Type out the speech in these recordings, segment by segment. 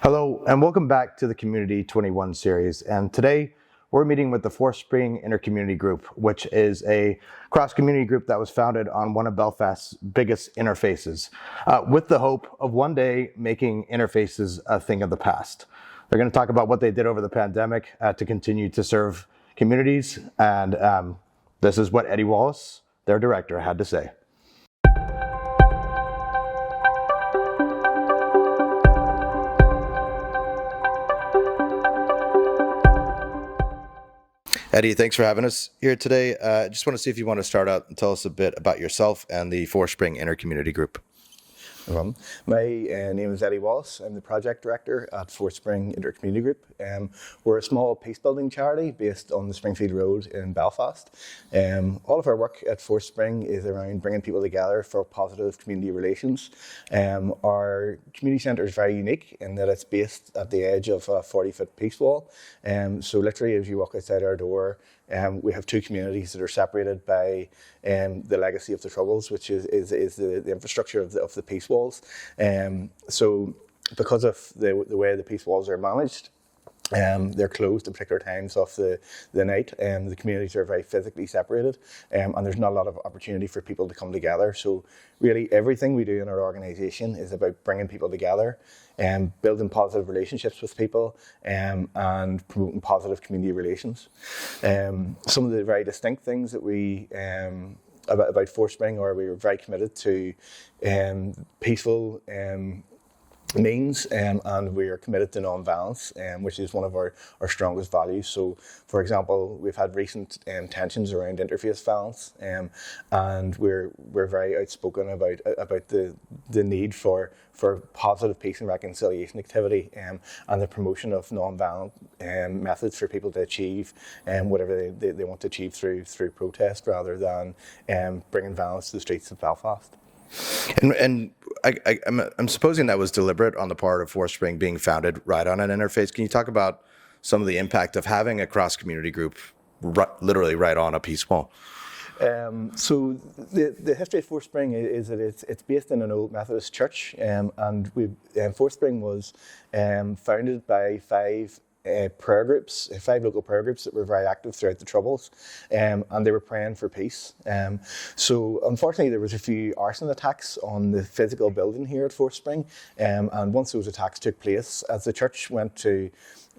Hello, and welcome back to the Community-21 series. And today we're meeting with the Forthspring Inter Community Group, which is a cross-community group that was founded on one of Belfast's biggest interfaces, with the hope of one day making interfaces a thing of the past. They're going to talk about what they did over the pandemic to continue to serve communities, and this is what Eddie Wallace, their director, had to say. Eddie, thanks for having us here today. I just want to see if you want to start out and tell us a bit about yourself and the Forthspring Inter Community Group. No problem. My name is Eddie Wallace. I'm the project director at Forthspring Inter Community Group. We're a small peace building charity based on the Springfield Road in Belfast. All of our work at Forthspring is around bringing people together for positive community relations. Our community centre is very unique in that it's based at the edge of a 40-foot peace wall. So literally as you walk outside our door, we have two communities that are separated by the legacy of the Troubles, which is the infrastructure of the peace walls. So because of the way the peace walls are managed, they're closed at particular times of the night. The communities are very physically separated, and there's not a lot of opportunity for people to come together. So really everything we do in our organisation is about bringing people together and building positive relationships with people and promoting positive community relations. Some of the very distinct things that we about Forthspring are we were very committed to peaceful means, and we are committed to non-violence, which is one of our strongest values. So, for example, we've had recent tensions around interfaith violence, and we're very outspoken about the need for positive peace and reconciliation activity, and the promotion of non-violent methods for people to achieve whatever they want to achieve through protest rather than bringing violence to the streets of Belfast. And I'm supposing that was deliberate on the part of Forthspring being founded right on an interface. Can you talk about some of the impact of having a cross-community group literally right on a peace wall? So the history of Forthspring is that it's based in an old Methodist church, and Forthspring was founded by five local prayer groups that were very active throughout the Troubles, and they were praying for peace. So unfortunately there was a few arson attacks on the physical building here at Forthspring, and once those attacks took place, as the church went to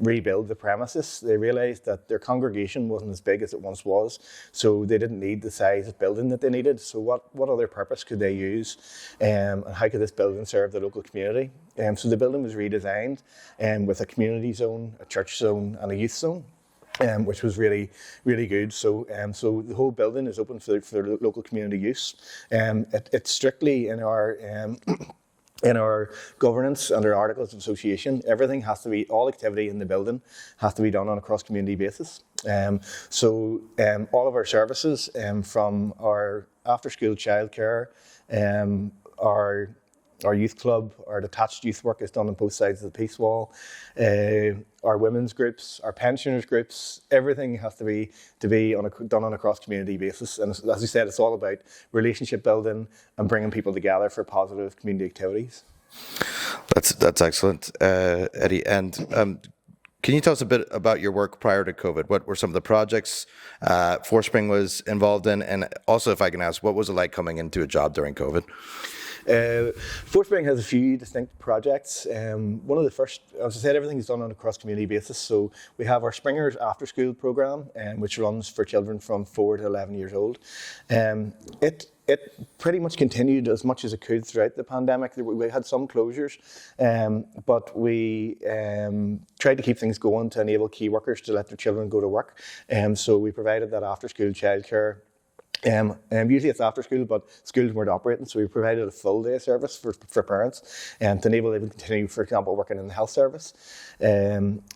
rebuild the premises, they realised that their congregation wasn't as big as it once was, so they didn't need the size of building that they needed. So what other purpose could they use, and how could this building serve the local community? So the building was redesigned with a community zone, a church zone and a youth zone, which was really, really good. So the whole building is open for local community use. It's strictly in our governance under Articles of Association, everything has to be, all activity in the building has to be done on a cross-community basis. So all of our services, from our after-school childcare, our youth club, our detached youth work is done on both sides of the peace wall. Our women's groups, our pensioners groups, everything has to be done on a cross-community basis. And as we said, it's all about relationship building and bringing people together for positive community activities. That's excellent, Eddie. And can you tell us a bit about your work prior to COVID? What were some of the projects Forthspring was involved in? And also, if I can ask, what was it like coming into a job during COVID? Forthspring has a few distinct projects. One of the first, as I said, everything is done on a cross-community basis. So we have our Springers after-school programme, which runs for children from 4 to 11 years old. It pretty much continued as much as it could throughout the pandemic. We had some closures, but we tried to keep things going to enable key workers to let their children go to work. So we provided that after-school childcare. Usually it's after school, but schools weren't operating, so we provided a full day service for parents to enable them to continue, for example, working in the health service.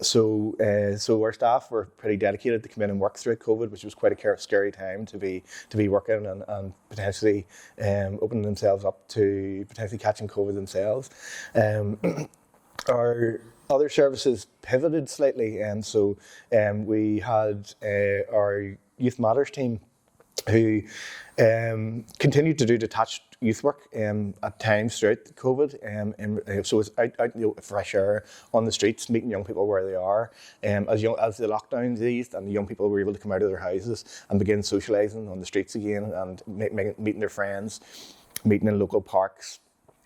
So our staff were pretty dedicated to come in and work through COVID, which was quite a scary time to be working and potentially opening themselves up to potentially catching COVID themselves. Our other services pivoted slightly, and so we had our Youth Matters team who continued to do detached youth work at times throughout COVID. So it's out fresh air on the streets, meeting young people where they are. As the lockdowns eased and the young people were able to come out of their houses and begin socialising on the streets again and meeting their friends, meeting in local parks,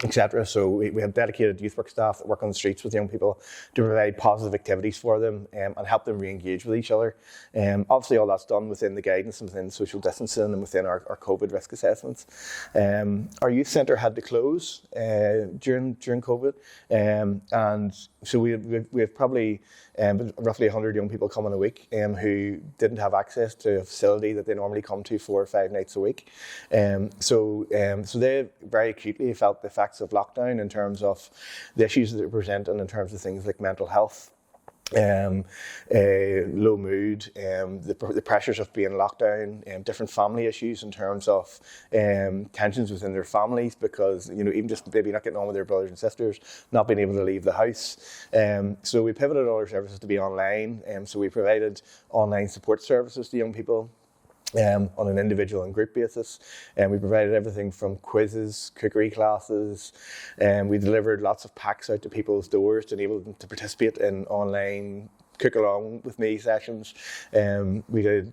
etc. So we have dedicated youth work staff that work on the streets with young people to provide positive activities for them and help them re-engage with each other. Obviously all that's done within the guidance and within social distancing and within our COVID risk assessments. Our youth centre had to close during COVID, and so we have probably roughly 100 young people coming a week who didn't have access to a facility that they normally come to 4 or 5 nights a week. So they very acutely felt the effects of lockdown in terms of the issues that it presented in terms of things like mental health, low mood, the pressures of being locked down, different family issues in terms of tensions within their families because, even just maybe not getting on with their brothers and sisters, not being able to leave the house. So we pivoted all our services to be online. So we provided online support services to young people on an individual and group basis. And we provided everything from quizzes, cookery classes, and we delivered lots of packs out to people's doors to enable them to participate in online cook along with me sessions. We did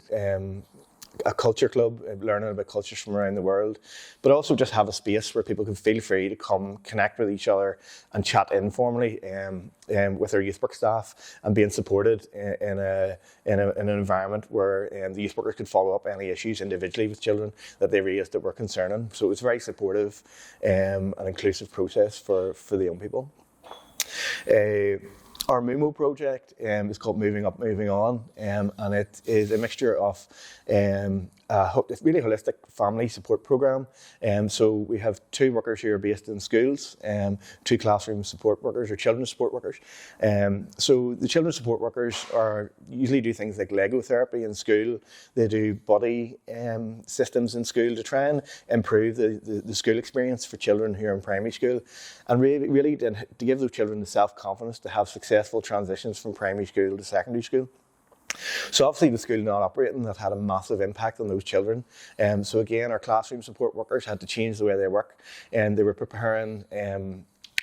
a culture club, learning about cultures from around the world, but also just have a space where people can feel free to come connect with each other and chat informally with our youth work staff and being supported in an environment where the youth workers could follow up any issues individually with children that they raised that were concerning. So it was a very supportive and inclusive process for the young people. Our MUMO project is called Moving Up, Moving On, and it is a mixture of a really holistic family support program. So we have 2 workers who are based in schools, 2 classroom support workers or children's support workers. So the children's support workers usually do things like Lego therapy in school. They do buddy systems in school to try and improve the school experience for children who are in primary school, and really to give those children the self-confidence to have successful transitions from primary school to secondary school. So obviously the school not operating, that had a massive impact on those children. So again, our classroom support workers had to change the way they work, and they were preparing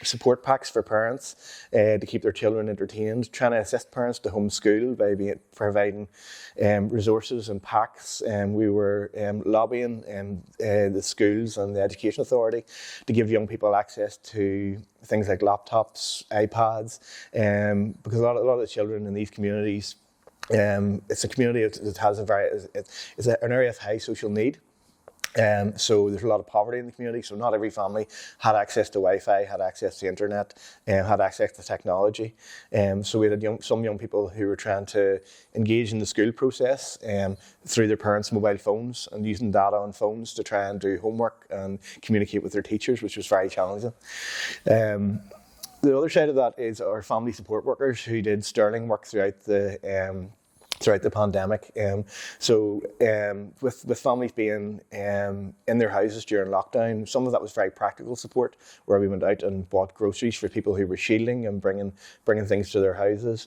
support packs for parents to keep their children entertained, trying to assist parents to homeschool by providing resources and packs. We were lobbying the schools and the Education Authority to give young people access to things like laptops, iPads, because a lot of the children in these communities, it's a community that has it's an area of high social need. So there's a lot of poverty in the community, so not every family had access to Wi-Fi, had access to internet, had access to technology. So we had some young people who were trying to engage in the school process through their parents' mobile phones and using data on phones to try and do homework and communicate with their teachers, which was very challenging. The other side of that is our family support workers who did sterling work throughout the pandemic. With families being in their houses during lockdown, some of that was very practical support, where we went out and bought groceries for people who were shielding and bringing things to their houses.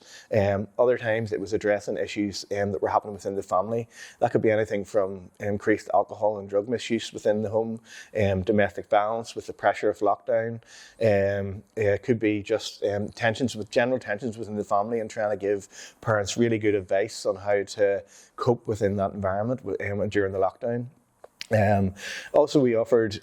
Other times it was addressing issues that were happening within the family. That could be anything from increased alcohol and drug misuse within the home, domestic violence with the pressure of lockdown. It could be just general tensions within the family, and trying to give parents really good advice on how to cope within that environment during the lockdown. Also, we offered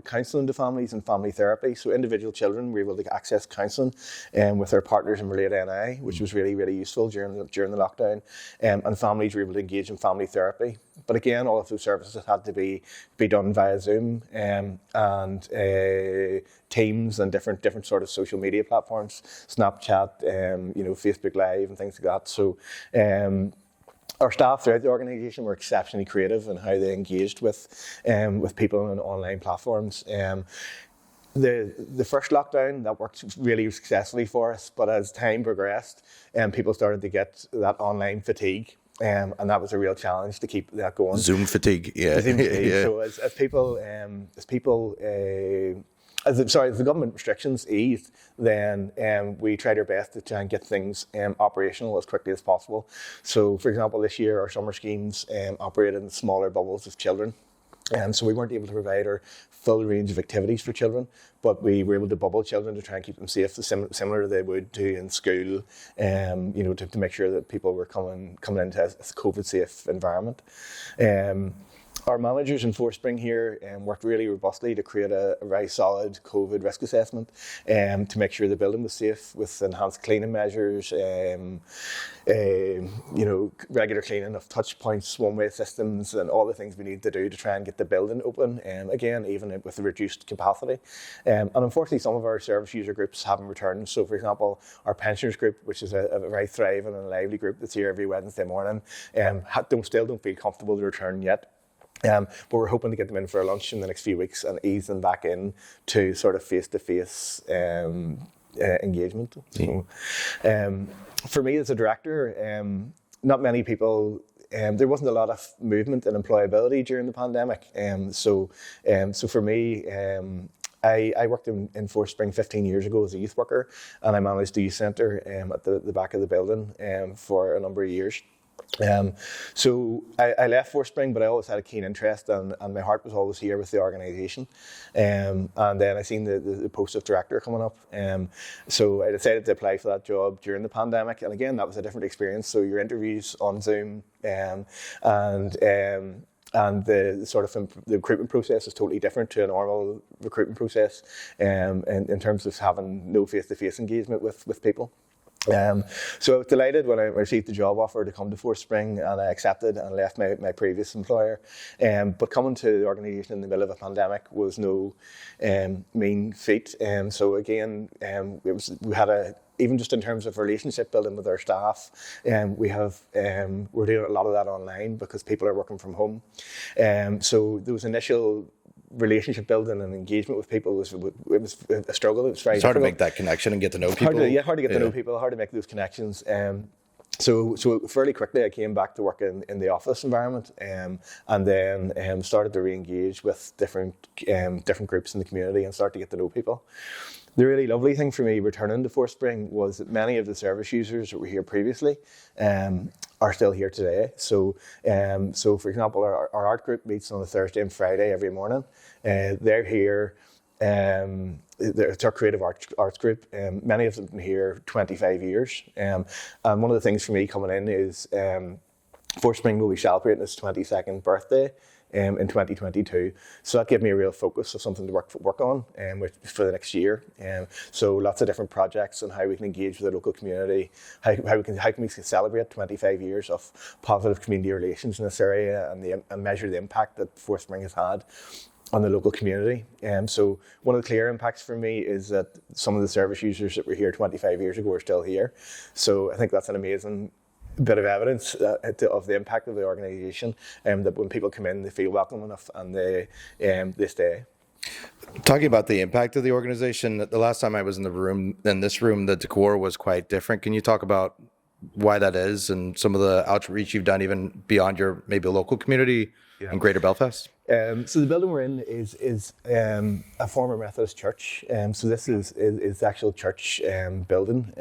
counselling to families and family therapy. So individual children were able to access counselling with their partners in Relate NI, which was really, really useful during the lockdown. And families were able to engage in family therapy. But again, all of those services had to be done via Zoom and Teams and different sort of social media platforms, Snapchat, Facebook Live and things like that. So our staff throughout the organisation were exceptionally creative in how they engaged with people on online platforms. The first lockdown, that worked really successfully for us, but as time progressed, people started to get that online fatigue. And that was a real challenge to keep that going. Zoom fatigue, yeah. Zoom fatigue. Yeah. So as people as the government restrictions eased, then we tried our best to try and get things operational as quickly as possible. So, for example, this year our summer schemes operated in smaller bubbles of children. So we weren't able to provide our full range of activities for children, but we were able to bubble children to try and keep them safe, similar to they would do in school, to make sure that people were coming into a COVID-safe environment. Our managers in Forthspring here worked really robustly to create a very solid COVID risk assessment to make sure the building was safe with enhanced cleaning measures, regular cleaning of touch points, one-way systems, and all the things we need to do to try and get the building open, again, even with the reduced capacity. And unfortunately, some of our service user groups haven't returned. So, for example, our pensioners group, which is a very thriving and lively group that's here every Wednesday morning, still don't feel comfortable to return yet. But we're hoping to get them in for a lunch in the next few weeks and ease them back in to sort of face-to-face engagement. So, for me as a director, not many people, there wasn't a lot of movement in employability during the pandemic. So for me, I worked in Forthspring 15 years ago as a youth worker, and I managed the youth centre at the back of the building for a number of years. So I left Forthspring, but I always had a keen interest, and my heart was always here with the organisation. And then I seen the post of director coming up. So I decided to apply for that job during the pandemic. And again, that was a different experience. So your interviews on Zoom, and the sort of the recruitment process is totally different to a normal recruitment process, in terms of having no face-to-face engagement with people. So I was delighted when I received the job offer to come to Forthspring, and I accepted and left my previous employer. But coming to the organisation in the middle of a pandemic was no mean feat. So again, we had even just in terms of relationship building with our staff, we're doing a lot of that online because people are working from home. So there was initial relationship building and engagement with people was a struggle. It was very hard to make that connection and get to know people. Hard to get to know people, hard to make those connections. So fairly quickly I came back to work in the office environment, and then started to re-engage with different groups in the community and start to get to know people. The really lovely thing for me returning to Forthspring was that many of the service users that were here previously are still here today. So for example, our art group meets on a Thursday and Friday every morning. They're here. It's our creative arts group. Many of them have been here 25 years. And one of the things for me coming in is Forthspring will be celebrating its 22nd birthday in 2022. So that gave me a real focus of something to work on for the next year. So lots of different projects on how we can engage with the local community, how can we celebrate 25 years of positive community relations in this area, and measure the impact that Forthspring has had on the local community. So one of the clear impacts for me is that some of the service users that were here 25 years ago are still here. So I think that's an amazing bit of evidence of the impact of the organisation, that when people come in, they feel welcome enough and they stay. Talking about the impact of the organisation, the last time I was in this room, the decor was quite different. Can you talk about why that is and some of the outreach you've done even beyond your maybe local community in Greater Belfast? So the building we're in is a former Methodist church. So this is the actual church building.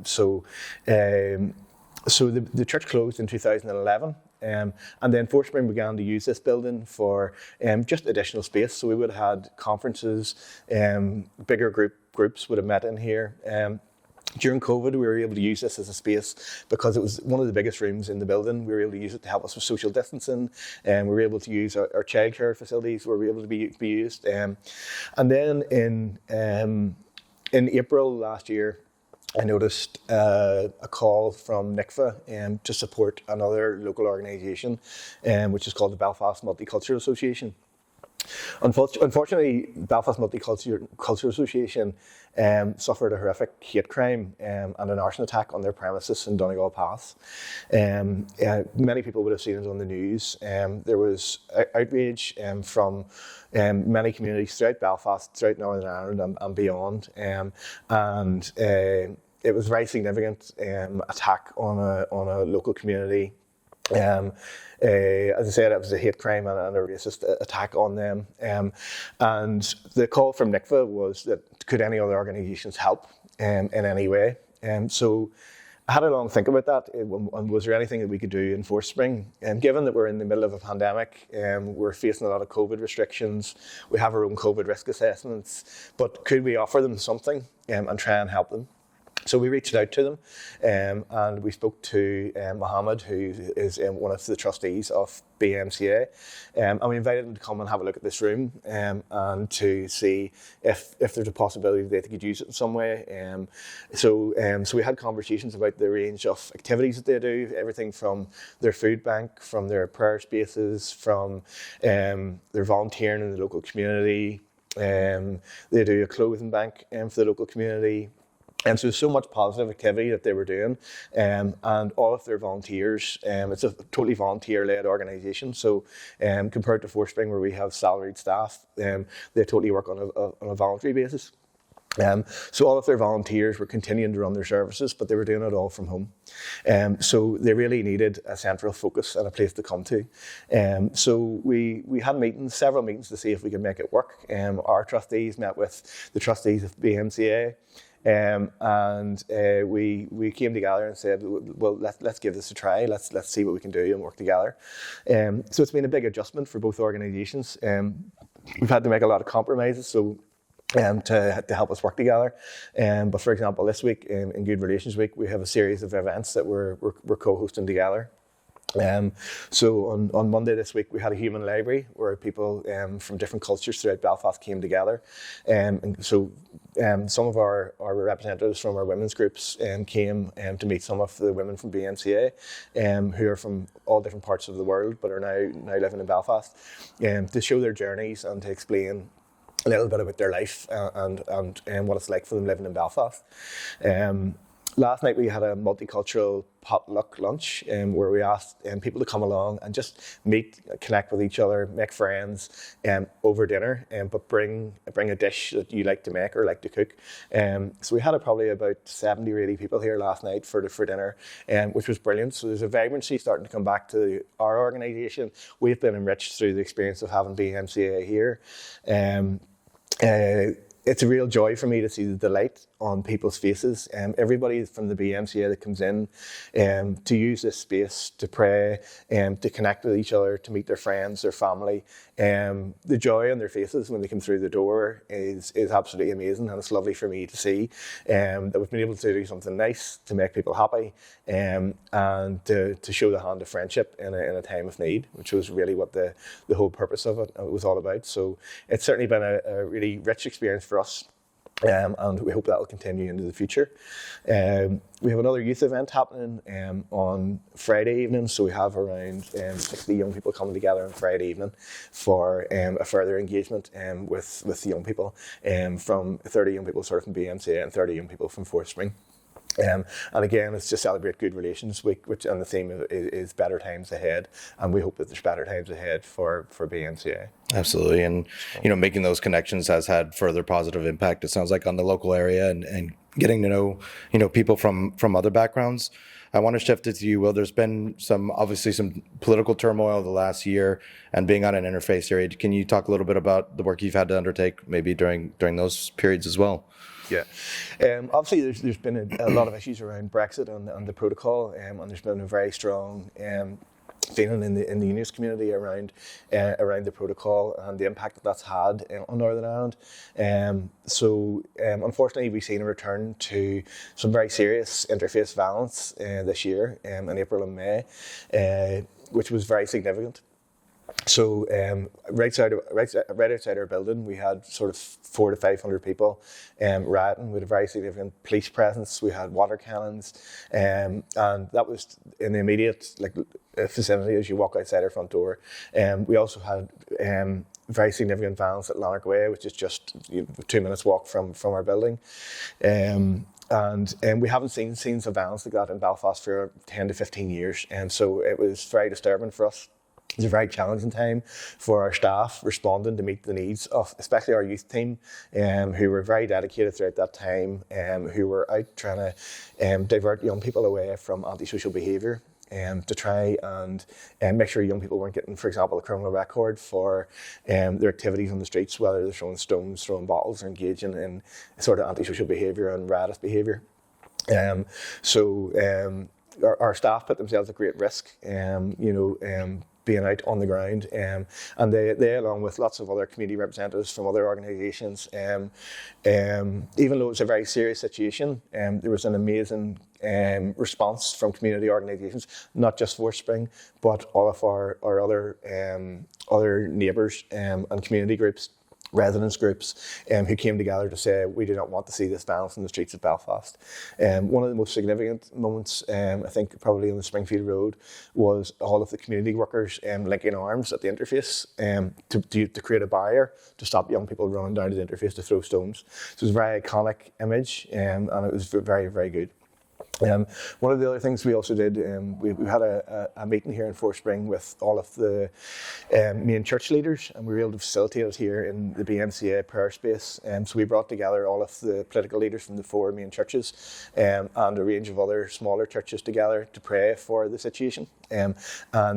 So the church closed in 2011, and then Forthspring began to use this building for just additional space. So we would have had conferences, bigger groups would have met in here. During COVID, we were able to use this as a space because it was one of the biggest rooms in the building. We were able to use it to help us with social distancing, and we were able to use our childcare facilities were able to be used. And then in April last year, I noticed a call from NICFA to support another local organisation, which is called the Belfast Multicultural Association. Unfortunately, Belfast Multicultural Association suffered a horrific hate crime and an arson attack on their premises in Donegal Pass. Many people would have seen it on the news. There was outrage from many communities throughout Belfast, throughout Northern Ireland and beyond. It was a very significant attack on a local community. As I said, it was a hate crime and a racist attack on them. And the call from NICFA was that could any other organisations help in any way? So I had a long think about that, and was there anything that we could do in Forthspring? Given that we're in the middle of a pandemic, we're facing a lot of COVID restrictions, we have our own COVID risk assessments, but could we offer them something and try and help them? So we reached out to them, and we spoke to Mohammed, who is one of the trustees of BMCA, and we invited him to come and have a look at this room and to see if there's a possibility that they could use it in some way. So we had conversations about the range of activities that they do, everything from their food bank, from their prayer spaces, from their volunteering in the local community. They do a clothing bank for the local community. And so there's so much positive activity that they were doing, and all of their volunteers, it's a totally volunteer-led organisation. So compared to Forthspring, where we have salaried staff, they totally work on a voluntary basis. So all of their volunteers were continuing to run their services, but they were doing it all from home. So they really needed a central focus and a place to come to. So we had several meetings to see if we could make it work. Our trustees met with the trustees of BMCA. And we came together and said, well, let's give this a try. Let's see what we can do and work together. So it's been a big adjustment for both organisations. We've had to make a lot of compromises to help us work together. But for example, this week in Good Relations Week, we have a series of events that we're co-hosting together. So on Monday this week, we had a human library where people from different cultures throughout Belfast came together. And so some of our representatives from our women's groups came to meet some of the women from BMCA who are from all different parts of the world but are now living in Belfast, to show their journeys and to explain a little bit about their life and what it's like for them living in Belfast. Last night we had a multicultural potluck lunch where we asked people to come along and just meet, connect with each other, make friends over dinner, but bring a dish that you like to make or like to cook. So we had probably about 70 or 80 people here last night for dinner, which was brilliant. So there's a vibrancy starting to come back to our organisation. We've been enriched through the experience of having BMCA here. It's a real joy for me to see the delight on people's faces. Everybody from the BMCA that comes in to use this space to pray, to connect with each other, to meet their friends, their family. The joy on their faces when they come through the door is absolutely amazing, and it's lovely for me to see that we've been able to do something nice to make people happy and to show the hand of friendship in a time of need, which was really what the whole purpose of it was all about. So it's certainly been a really rich experience for us. And we hope that will continue into the future. We have another youth event happening on Friday evening, so we have around 60 young people coming together on Friday evening for a further engagement with the young people, from 30 young people sort of from BMCA and 30 young people from Forthspring. And again, it's to celebrate Good Relations Week, and the theme is better times ahead, and we hope that there's better times ahead for BMCA. Absolutely, and making those connections has had further positive impact. It sounds like on the local area and getting to know people from other backgrounds. I want to shift it to you, Will. There's been obviously some political turmoil the last year, and being on an interface area. Can you talk a little bit about the work you've had to undertake, maybe during those periods as well? Yeah, obviously there's been a lot of issues around Brexit and the protocol, and there's been a very strong feeling in the unionist community around the protocol and the impact that's had on Northern Ireland. So unfortunately, we've seen a return to some very serious interface violence this year in April and May, which was very significant. So right outside our building, we had sort of 400 to 500 people rioting with a very significant police presence. We had water cannons, and that was in the immediate vicinity as you walk outside our front door. We also had very significant violence at Clonard Way, which is just 2 minutes walk from our building. And we haven't seen scenes of violence like that in Belfast for 10 to 15 years, and so it was very disturbing for us. It was a very challenging time for our staff responding to meet the needs of especially our youth team, who were very dedicated throughout that time, who were out trying to divert young people away from antisocial behaviour. to try and make sure young people weren't getting, for example, a criminal record for their activities on the streets, whether they're throwing stones, throwing bottles, or engaging in sort of antisocial behaviour and riotous behaviour. Our staff put themselves at great risk, being out on the ground, and they along with lots of other community representatives from other organisations, even though it was a very serious situation, there was an amazing response from community organisations, not just Forthspring, but all of our other neighbours and community groups, residents groups, who came together to say, we do not want to see this violence in the streets of Belfast. One of the most significant moments, I think probably on the Springfield Road, was all of the community workers linking arms at the interface to create a barrier to stop young people running down to the interface to throw stones. So it was a very iconic image, and it was very, very good. One of the other things we also did, we had a meeting here in Forthspring with all of the main church leaders, and we were able to facilitate it here in the BMCA prayer space. So we brought together all of the political leaders from the 4 main churches and a range of other smaller churches together to pray for the situation. And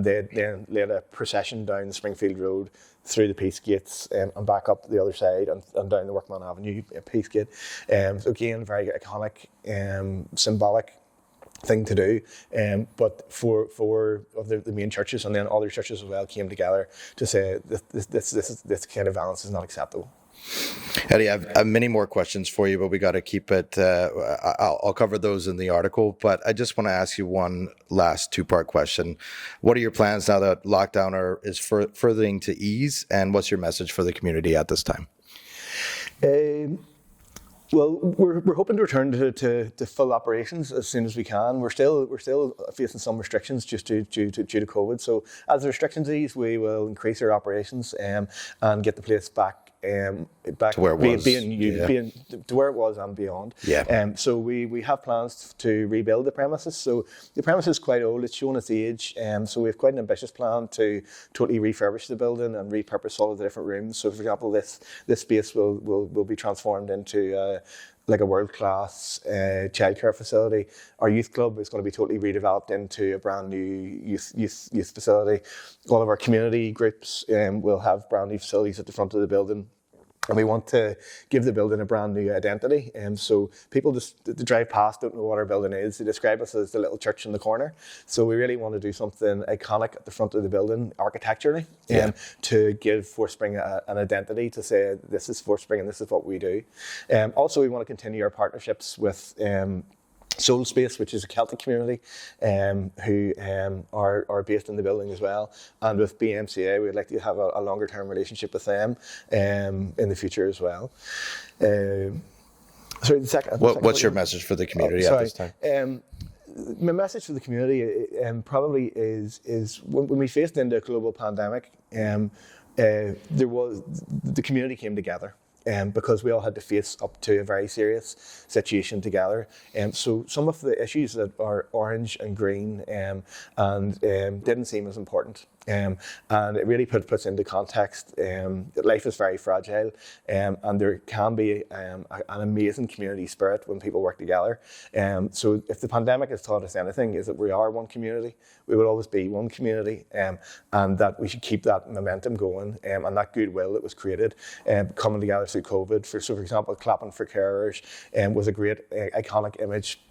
they then led a procession down the Springfield Road through the Peace Gates and back up the other side and down the Workman Avenue Peace Gate. So again, very iconic, symbolic thing to do, but four of the main churches and then other churches as well came together to say this kind of violence is not acceptable. Eddie, I have many more questions for you, but we got to keep it. I'll cover those in the article, but I just want to ask you one last 2-part question. What are your plans now that lockdown is furthering to ease, and what's your message for the community at this time? Well, we're hoping to return to full operations as soon as we can. We're still facing some restrictions just due to COVID. So as the restrictions ease, we will increase our operations and get the place back to where it was, being to where it was and beyond. Yeah. So we have plans to rebuild the premises. So the premises is quite old; it's showing its age. So we have quite an ambitious plan to totally refurbish the building and repurpose all of the different rooms. So, for example, this space will be transformed into like a world-class childcare facility. Our youth club is going to be totally redeveloped into a brand new youth facility. All of our community groups will have brand new facilities at the front of the building. And we want to give the building a brand new identity. So people just drive past, don't know what our building is. They describe us as the little church in the corner. So we really want to do something iconic at the front of the building architecturally, to give Forthspring an identity, to say this is Forthspring and this is what we do. Also, we want to continue our partnerships with Soul Space, which is a Celtic community who are based in the building as well. And with BMCA, we'd like to have a longer term relationship with them in the future as well. Sorry, what's your message for the community at this time? My message for the community probably is when we faced into a global pandemic, the community came together. Because we all had to face up to a very serious situation together. So some of the issues that are orange and green didn't seem as important. And it really puts into context that life is very fragile, and there can be an amazing community spirit when people work together. So if the pandemic has taught us anything, is that we are one community. We will always be one community, and that we should keep that momentum going, and that goodwill that was created coming together through COVID. So for example, Clapping for Carers was a great iconic image.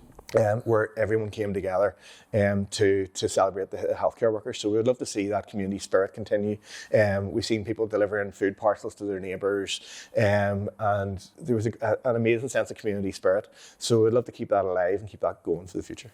Where everyone came together to celebrate the healthcare workers. So we would love to see that community spirit continue. We've seen people delivering food parcels to their neighbours, and there was an amazing sense of community spirit. So we'd love to keep that alive and keep that going for the future.